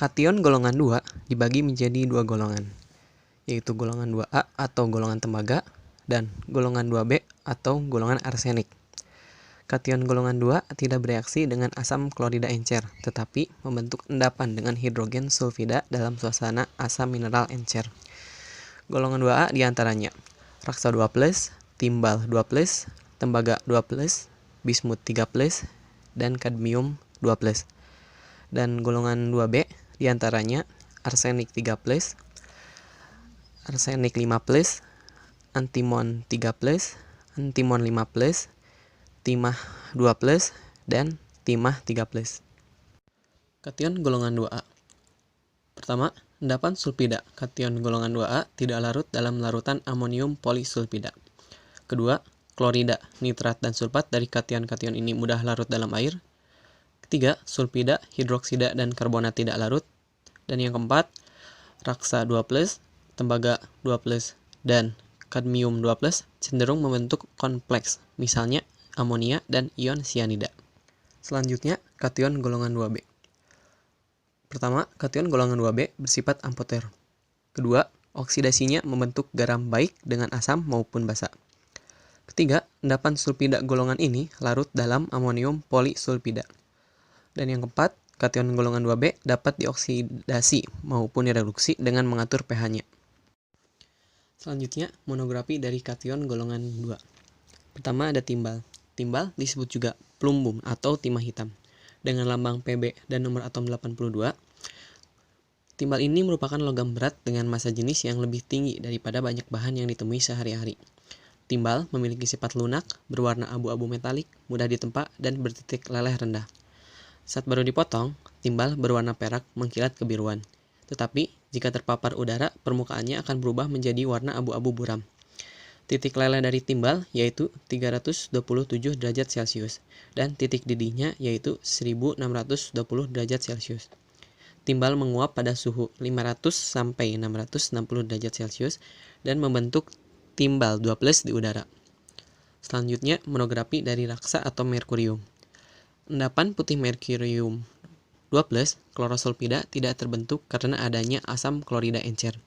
Kation golongan 2 dibagi menjadi dua golongan, yaitu golongan 2A atau golongan tembaga dan golongan 2B atau golongan arsenik. Kation golongan 2 tidak bereaksi dengan asam klorida encer, tetapi membentuk endapan dengan hidrogen sulfida dalam suasana asam mineral encer. Golongan 2A diantaranya raksa 2+, timbal 2+, tembaga 2+, bismut 3+, dan kadmium 2+. Dan golongan 2B diantaranya arsenik 3+, arsenik 5+, antimon 3+, antimon 5+, timah 2+, dan timah 3+. Kation golongan 2A. Pertama, endapan sulfida. Kation golongan 2A tidak larut dalam larutan amonium polisulfida. Kedua, klorida, nitrat, dan sulfat dari kation-kation ini mudah larut dalam air. Ketiga, sulfida, hidroksida, dan karbonat tidak larut. Dan yang keempat, raksa 2+, tembaga 2+, dan kadmium 2+, cenderung membentuk kompleks, misalnya amonia dan ion sianida. Selanjutnya, kation golongan 2B. Pertama, kation golongan 2B bersifat amphoter. Kedua, oksidasinya membentuk garam baik dengan asam maupun basa. Ketiga, endapan sulfida golongan ini larut dalam amonium polisulfida. Dan yang keempat, kation golongan 2B dapat dioksidasi maupun direduksi dengan mengatur pH-nya. Selanjutnya, monografi dari kation golongan 2. Pertama ada timbal. Timbal disebut juga plumbum atau timah hitam. Dengan lambang Pb dan nomor atom 82. Timbal ini merupakan logam berat dengan massa jenis yang lebih tinggi daripada banyak bahan yang ditemui sehari-hari. Timbal memiliki sifat lunak, berwarna abu-abu metalik, mudah ditempa, dan bertitik leleh rendah. Saat baru dipotong, timbal berwarna perak mengkilat kebiruan. Tetapi, jika terpapar udara, permukaannya akan berubah menjadi warna abu-abu buram. Titik leleh dari timbal yaitu 327 derajat Celcius, dan titik didihnya yaitu 1620 derajat Celcius. Timbal menguap pada suhu 500 sampai 660 derajat Celcius dan membentuk timbal 2+ di udara. Selanjutnya, monografi dari raksa atau merkurium. Endapan putih merkurium 2+, klorosulfida tidak terbentuk karena adanya asam klorida encer.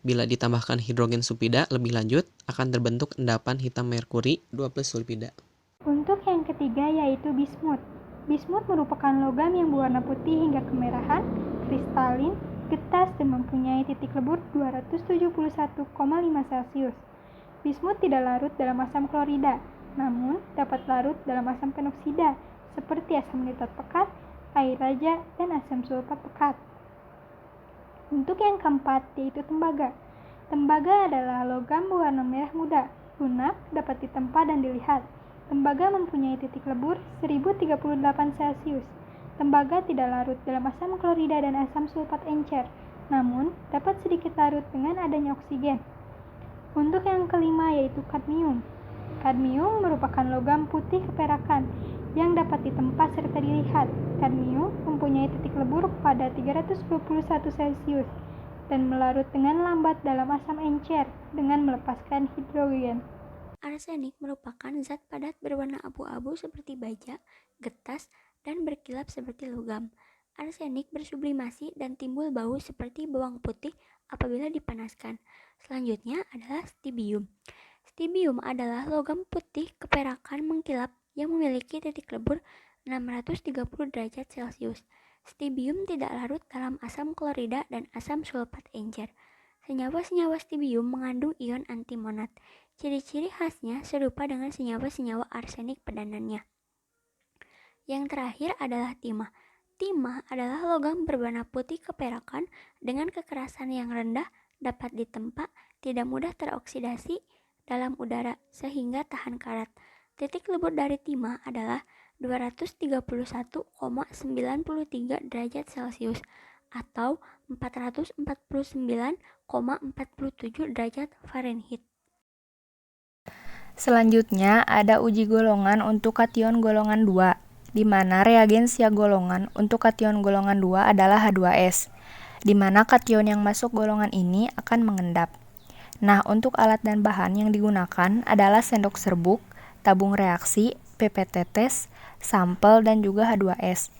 Bila ditambahkan hidrogen sulfida lebih lanjut, akan terbentuk endapan hitam merkuri 2+ sulfida. Untuk yang ketiga yaitu bismut. Bismut merupakan logam yang berwarna putih hingga kemerahan, kristalin, getas, dan mempunyai titik lebur 271,5 Celcius. Bismut tidak larut dalam asam klorida, namun dapat larut dalam asam penoksida, seperti asam nitrat pekat, air raja, dan asam sulfat pekat. Untuk yang keempat yaitu tembaga. Tembaga adalah logam berwarna merah muda, lunak, dapat ditempa dan dilihat. Tembaga mempunyai titik lebur 1038 Celcius. Tembaga tidak larut dalam asam klorida dan asam sulfat encer, namun dapat sedikit larut dengan adanya oksigen. Untuk yang kelima yaitu kadmium. Kadmium merupakan logam putih keperakan yang dapat ditempa serta dilihat. Kadmium mempunyai titik lebur pada 321 Celcius dan melarut dengan lambat dalam asam encer dengan melepaskan hidrogen. Arsenik merupakan zat padat berwarna abu-abu seperti baja, getas, dan berkilap seperti logam. Arsenik bersublimasi dan timbul bau seperti bawang putih apabila dipanaskan. Selanjutnya adalah stibium. Stibium adalah logam putih keperakan mengkilap yang memiliki titik lebur 630 derajat Celcius. Stibium tidak larut dalam asam klorida dan asam sulfat encer. Senyawa-senyawa stibium mengandung ion antimonat. Ciri-ciri khasnya serupa dengan senyawa-senyawa arsenik padanannya. Yang terakhir adalah timah. Timah adalah logam berwarna putih keperakan dengan kekerasan yang rendah, dapat ditempa, tidak mudah teroksidasi dalam udara sehingga tahan karat. Titik lebur dari timah adalah 231,93 derajat Celcius atau 449,47 derajat Fahrenheit. Selanjutnya ada uji golongan untuk kation golongan 2, di mana reagensia golongan untuk kation golongan 2 adalah H2S, di mana kation yang masuk golongan ini akan mengendap. Nah, untuk alat dan bahan yang digunakan adalah sendok serbuk, tabung reaksi, PPT tes, sampel, dan juga H2S.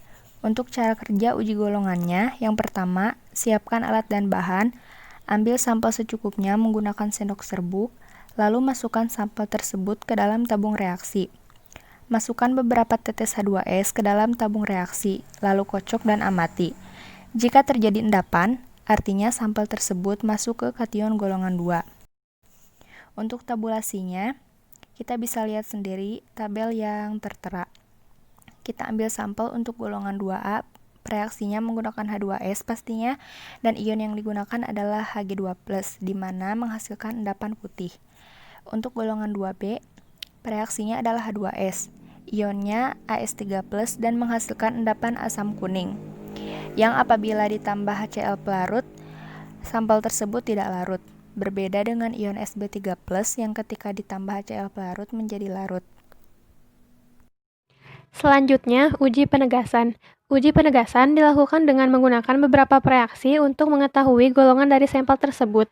Untuk cara kerja uji golongannya, yang pertama, siapkan alat dan bahan, ambil sampel secukupnya menggunakan sendok serbuk, lalu masukkan sampel tersebut ke dalam tabung reaksi. Masukkan beberapa tetes H2S ke dalam tabung reaksi, lalu kocok dan amati. Jika terjadi endapan, artinya sampel tersebut masuk ke kation golongan 2. Untuk tabulasinya, kita bisa lihat sendiri tabel yang tertera. Kita ambil sampel untuk golongan 2A, reaksinya menggunakan H2S pastinya, dan ion yang digunakan adalah Hg2+, di mana menghasilkan endapan putih. Untuk golongan 2B, reaksinya adalah H2S, ionnya As3+, dan menghasilkan endapan asam kuning, yang apabila ditambah HCl pelarut, sampel tersebut tidak larut. Berbeda dengan ion Sb3+, yang ketika ditambah HCl pelarut menjadi larut. Selanjutnya, uji penegasan. Uji penegasan dilakukan dengan menggunakan beberapa reaksi untuk mengetahui golongan dari sampel tersebut.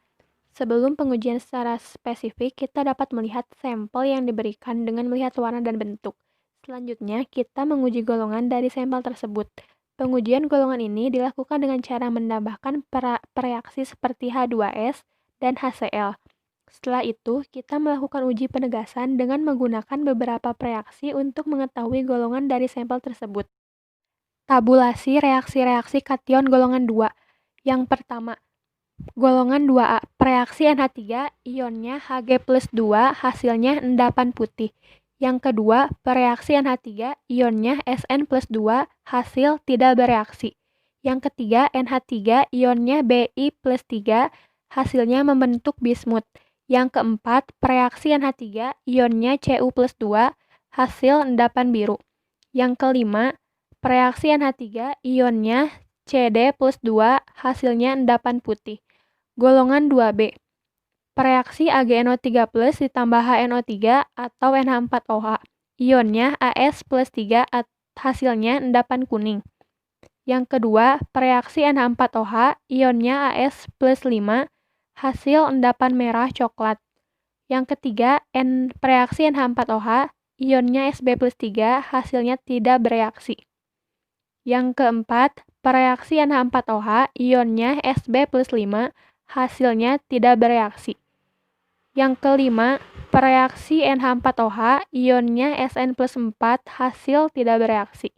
Sebelum pengujian secara spesifik, kita dapat melihat sampel yang diberikan dengan melihat warna dan bentuk. Selanjutnya, kita menguji golongan dari sampel tersebut. Pengujian golongan ini dilakukan dengan cara menambahkan reaksi seperti H2S dan HCl. Setelah itu, kita melakukan uji penegasan dengan menggunakan beberapa reaksi untuk mengetahui golongan dari sampel tersebut. Tabulasi reaksi-reaksi kation golongan 2. Yang pertama, golongan 2A, reaksi NH3, ionnya Hg+2, hasilnya endapan putih. Yang kedua, reaksi NH3, ionnya Sn+2, hasil tidak bereaksi. Yang ketiga, NH3, ionnya Bi+3, hasilnya membentuk bismut. Yang keempat, reaksi NH3, ionnya Cu+2, hasil endapan biru. Yang kelima, reaksi NH3, ionnya Cd+2, hasilnya endapan putih. Golongan 2B, reaksi AgNO3+ ditambah HNO3 atau NH4OH, ionnya As+3, hasilnya endapan kuning. Yang kedua, reaksi NH4OH, ionnya As+5, hasil endapan merah coklat. Yang ketiga, reaksi NH4OH, ionnya Sb+3, hasilnya tidak bereaksi. Yang keempat, reaksi NH4OH, ionnya Sb+5, hasilnya tidak bereaksi. Yang kelima, reaksi NH4OH, ionnya Sn+4, hasil tidak bereaksi.